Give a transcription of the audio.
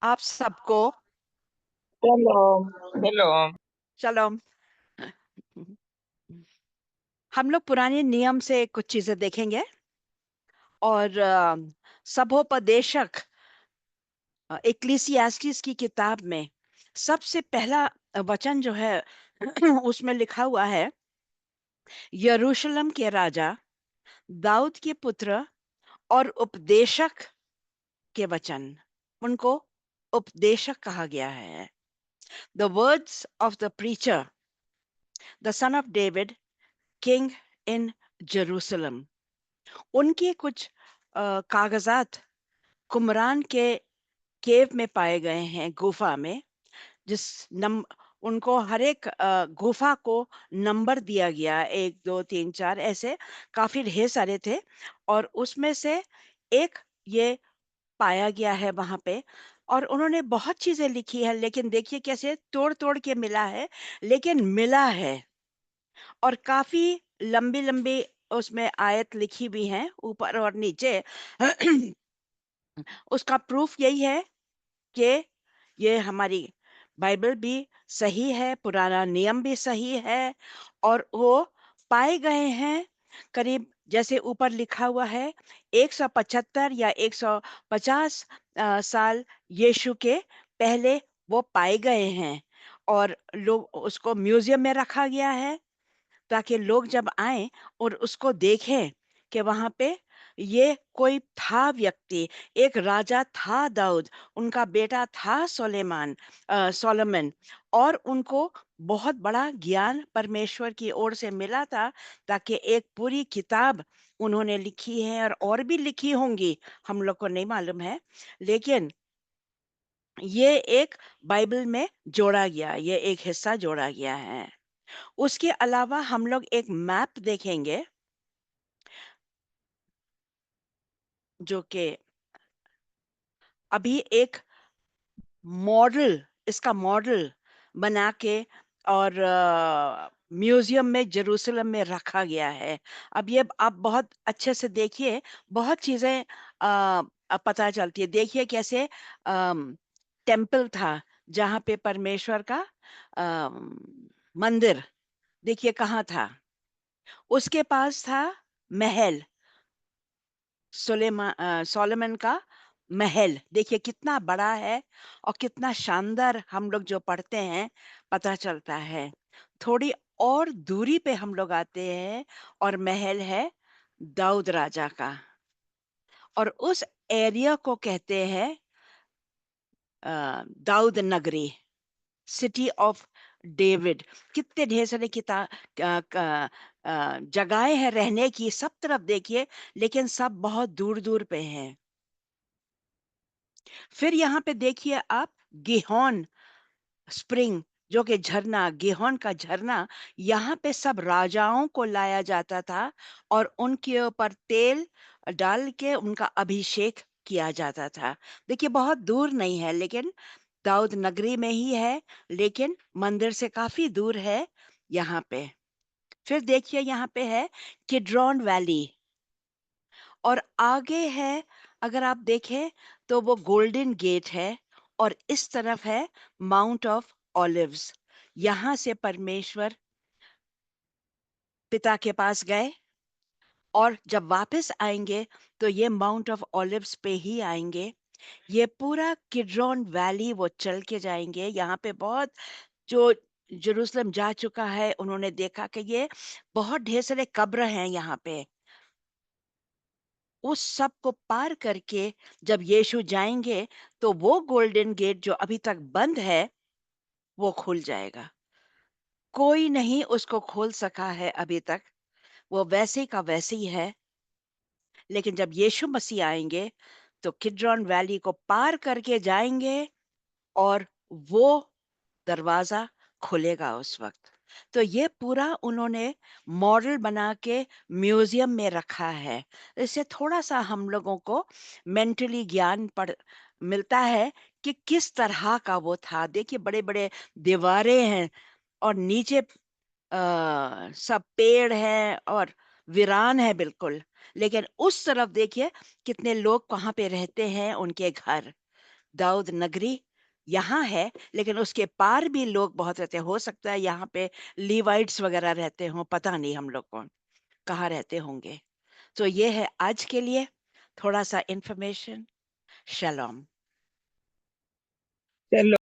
आप सबको hello. Hello. चलो। हम लोग पुराने नियम से कुछ चीजें देखेंगे और सभोपदेशक इक्लेसियास्टिस की किताब में सबसे पहला वचन जो है उसमें लिखा हुआ है, यरूशलेम के राजा दाऊद के पुत्र और उपदेशक के वचन, उनको उपदेशक कहा गया है। The words of the preacher, the son of David, king in Jerusalem. उनके कुछ कागजात कुमरान के केव में पाए गए हैं, गुफा में। जिस नम उनको हर एक गुफा को नंबर दिया गया, 1 2 3 4 ऐसे काफी ढेर सारे थे, और उसमें से एक ये पाया गया है वहां पे। और उन्होंने बहुत चीजें लिखी है, लेकिन देखिए कैसे तोड़ तोड़ के मिला है, लेकिन मिला है। और काफी लंबी लंबी उसमें आयत लिखी हुई हैं ऊपर और नीचे। उसका प्रूफ यही है कि ये हमारी बाइबल भी सही है, पुराना नियम भी सही है, और वो पाए गए हैं करीब, जैसे ऊपर लिखा हुआ है, 175 या 150 साल यीशु के पहले वो पाए गए हैं। और लोग उसको म्यूजियम में रखा गया है, ताकि लोग जब आए और उसको देखें कि वहां पे ये कोई था व्यक्ति, एक राजा था दाऊद, उनका बेटा था सोलोमन, और उनको बहुत बड़ा ज्ञान परमेश्वर की ओर से मिला था, ताकि एक पूरी किताब उन्होंने लिखी है, और भी लिखी होंगी, हम लोग को नहीं मालूम है, लेकिन ये एक बाइबल में जोड़ा गया, ये एक हिस्सा जोड़ा गया है। उसके अलावा हम लोग एक मैप देखेंगे, जो कि अभी एक मॉडल, इसका मॉडल बना के और म्यूजियम में जेरूसलम में रखा गया है। अब ये आप बहुत अच्छे से देखिए, बहुत चीजें पता चलती है। देखिए कैसे टेम्पल था, जहाँ पे परमेश्वर का मंदिर, देखिए कहाँ था। उसके पास था महल, सोलोमन का महल, देखिए कितना बड़ा है और कितना शानदार, हम लोग जो पढ़ते हैं पता चलता है। थोड़ी और दूरी पे हम लोग आते हैं और महल है दाऊद राजा का, और उस एरिया को कहते हैं दाऊद नगरी, सिटी ऑफ डेविड। कितने ढेर सारे जगहें हैं रहने की, सब तरफ देखिए, लेकिन सब बहुत दूर दूर पे हैं। फिर यहाँ पे देखिए आप, गिहोन स्प्रिंग, जो कि झरना, गिहोन का झरना, यहाँ पे सब राजाओं को लाया जाता था और उनके ऊपर तेल डाल के उनका अभिषेक किया जाता था। देखिए बहुत दूर नहीं है, लेकिन दाऊद नगरी में ही है, लेकिन मंदिर से काफी दूर है यहाँ पे। फिर देखिए यहाँ पे है किड्रॉन वैली, और आगे है, अगर आप देखें तो वो गोल्डन गेट है, और इस तरफ है माउंट ऑफ ऑलिव्स। यहाँ से परमेश्वर पिता के पास गए, और जब वापस आएंगे तो ये माउंट ऑफ ऑलिव्स पे ही आएंगे। ये पूरा किड्रॉन वैली वो चल के जाएंगे। यहाँ पे बहुत, जो जेरूशलेम जा चुका है उन्होंने देखा कि ये बहुत ढेर सारे कब्र हैं यहाँ पे। उस सब को पार करके जब यीशु जाएंगे, तो वो गोल्डन गेट जो अभी तक बंद है, वो खुल जाएगा। कोई नहीं उसको खोल सका है अभी तक, वो वैसे का वैसे ही है। लेकिन जब यीशु मसीह आएंगे तो किड्रॉन वैली को पार करके जाएंगे, और वो दरवाजा खुलेगा उस वक्त। तो ये पूरा उन्होंने मॉडल बना के म्यूजियम में रखा है। इससे थोड़ा सा हम लोगों को मेंटली ज्ञान पड़ मिलता है कि किस तरह का वो था। देखिए बड़े बड़े दीवारें हैं, और नीचे सब पेड़ हैं और वीरान है बिल्कुल। लेकिन उस तरफ देखिए कितने लोग वहां पे रहते हैं, उनके घर। दाऊद नगरी यहाँ है, लेकिन उसके पार भी लोग बहुत रहते हैं। हो सकता है यहाँ पे लीवाइट्स वगैरह रहते हों, पता नहीं हम लोग को कहाँ रहते होंगे। तो ये है आज के लिए थोड़ा सा इंफॉर्मेशन। शलोम। चलो।